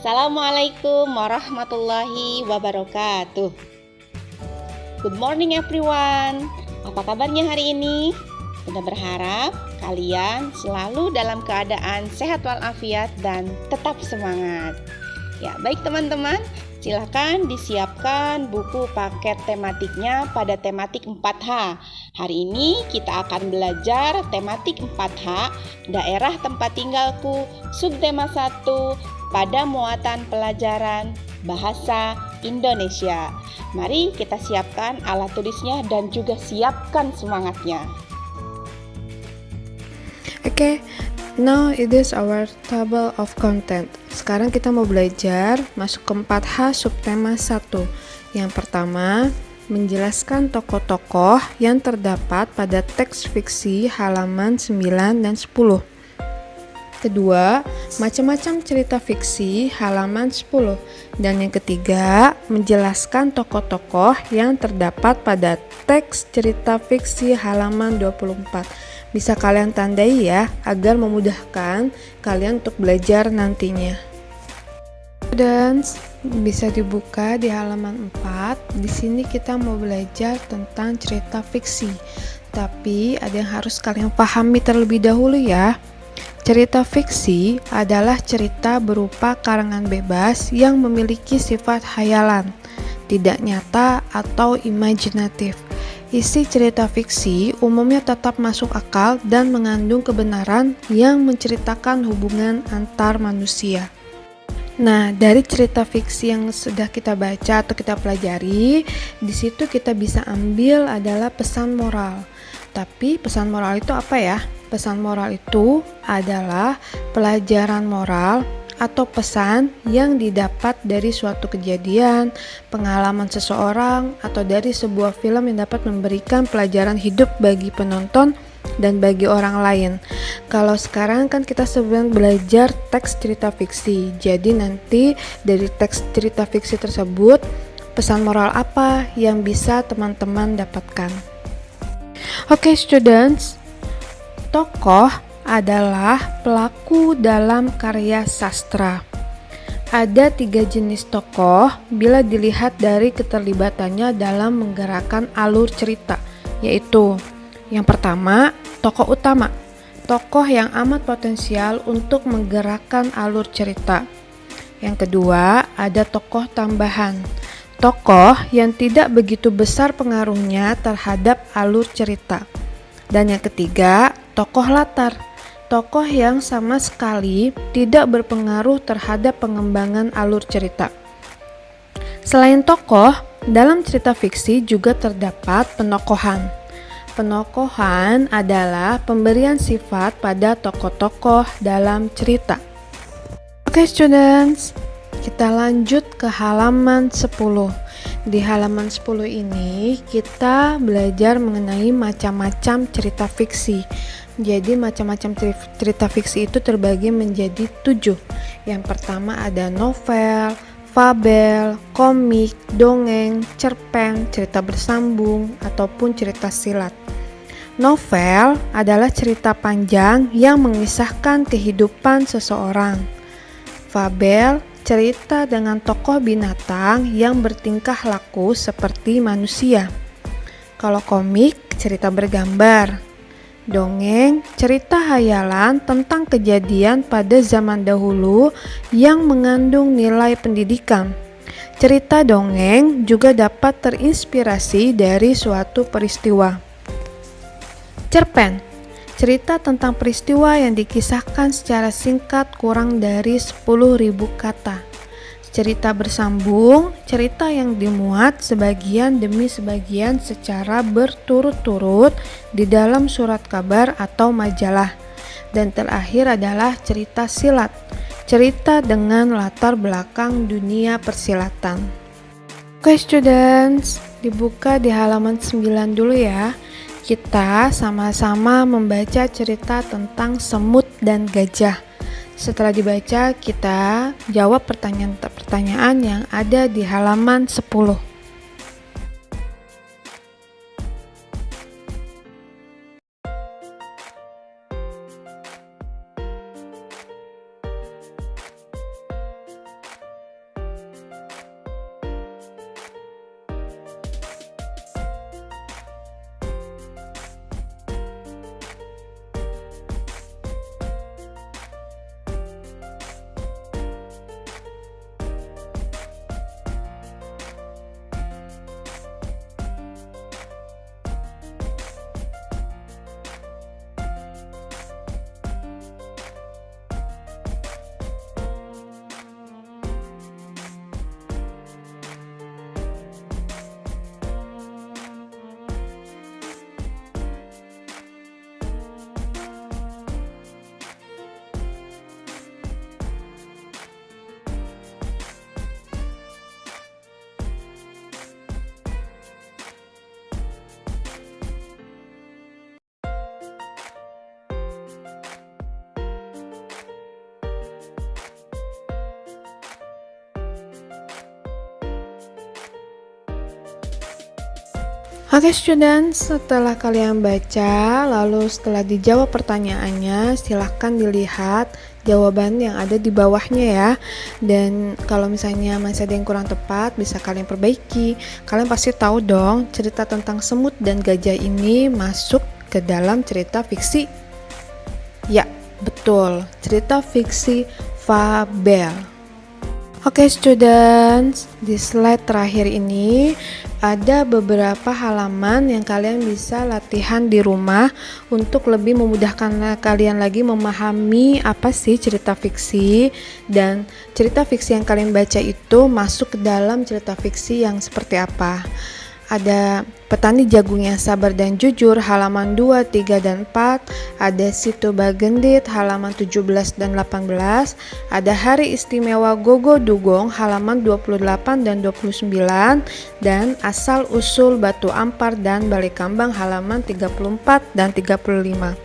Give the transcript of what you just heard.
Assalamualaikum warahmatullahi wabarakatuh. Good morning everyone. Apa kabarnya hari ini? Bunda berharap kalian selalu dalam keadaan sehat walafiat dan tetap semangat. Ya, baik teman-teman, silakan disiapkan buku paket tematiknya pada tematik 4H. Hari ini kita akan belajar tematik 4H, daerah tempat tinggalku, subtema 1, pada muatan pelajaran bahasa Indonesia. Mari kita siapkan alat tulisnya dan juga siapkan semangatnya. Okay, now it is our table of content. Sekarang kita mau belajar masuk ke 4H subtema 1. Yang pertama, menjelaskan tokoh-tokoh yang terdapat pada teks fiksi halaman 9 dan 10. Kedua, macam-macam cerita fiksi halaman 10. Dan yang ketiga, menjelaskan tokoh-tokoh yang terdapat pada teks cerita fiksi halaman 24. Bisa kalian tandai ya, agar memudahkan kalian untuk belajar nantinya. Dan bisa dibuka di halaman 4. Di sini kita mau belajar tentang cerita fiksi. Tapi ada yang harus kalian pahami terlebih dahulu ya. Cerita fiksi adalah cerita berupa karangan bebas yang memiliki sifat khayalan, tidak nyata atau imajinatif. Isi cerita fiksi umumnya tetap masuk akal dan mengandung kebenaran yang menceritakan hubungan antar manusia. Nah, dari cerita fiksi yang sudah kita baca atau kita pelajari, di situ kita bisa ambil adalah pesan moral. Tapi pesan moral itu apa ya? Pesan moral itu adalah pelajaran moral atau pesan yang didapat dari suatu kejadian, pengalaman seseorang, atau dari sebuah film yang dapat memberikan pelajaran hidup bagi penonton dan bagi orang lain. Kalau sekarang kan kita sedang belajar teks cerita fiksi, jadi nanti dari teks cerita fiksi tersebut pesan moral apa yang bisa teman-teman dapatkan. Oke, students, tokoh adalah pelaku dalam karya sastra. Ada 3 jenis tokoh bila dilihat dari keterlibatannya dalam menggerakkan alur cerita, yaitu yang pertama, tokoh utama, tokoh yang amat potensial untuk menggerakkan alur cerita. Yang kedua, ada tokoh tambahan, tokoh yang tidak begitu besar pengaruhnya terhadap alur cerita. Dan yang ketiga, tokoh latar, tokoh yang sama sekali tidak berpengaruh terhadap pengembangan alur cerita. Selain tokoh, dalam cerita fiksi juga terdapat penokohan. Penokohan adalah pemberian sifat pada tokoh-tokoh dalam cerita. Oke, students, kita lanjut ke halaman 10. Di halaman 10 ini kita belajar mengenai macam-macam cerita fiksi. Jadi macam-macam cerita fiksi itu terbagi menjadi 7. Yang pertama ada novel, fabel, komik, dongeng, cerpen, cerita bersambung, ataupun cerita silat. Novel adalah cerita panjang yang mengisahkan kehidupan seseorang. Fabel, cerita dengan tokoh binatang yang bertingkah laku seperti manusia. Kalau komik, cerita bergambar. Dongeng, cerita hayalan tentang kejadian pada zaman dahulu yang mengandung nilai pendidikan. Cerita dongeng juga dapat terinspirasi dari suatu peristiwa. Cerpen, cerita tentang peristiwa yang dikisahkan secara singkat kurang dari 10.000 kata. Cerita bersambung, cerita yang dimuat sebagian demi sebagian secara berturut-turut di dalam surat kabar atau majalah. Dan terakhir adalah cerita silat, cerita dengan latar belakang dunia persilatan. Oke, students, dibuka di halaman 9 dulu ya. Kita sama-sama membaca cerita tentang semut dan gajah. Setelah dibaca, kita jawab pertanyaan-pertanyaan yang ada di halaman 10. Oke students, setelah kalian baca, lalu setelah dijawab pertanyaannya, silahkan dilihat jawaban yang ada di bawahnya ya. Dan kalau misalnya masih ada yang kurang tepat, bisa kalian perbaiki. Kalian pasti tahu dong, cerita tentang semut dan gajah ini masuk ke dalam cerita fiksi. Ya, betul, cerita fiksi fabel. Oke students, di slide terakhir ini ada beberapa halaman yang kalian bisa latihan di rumah untuk lebih memudahkan kalian lagi memahami apa sih cerita fiksi, dan cerita fiksi yang kalian baca itu masuk ke dalam cerita fiksi yang seperti apa. Ada Petani Jagung yang Sabar dan Jujur halaman 2, 3, dan 4, ada Situ Bagendit halaman 17 dan 18, ada Hari Istimewa Gogo Dugong halaman 28 dan 29, dan Asal Usul Batu Ampar dan Balai Kambang halaman 34 dan 35.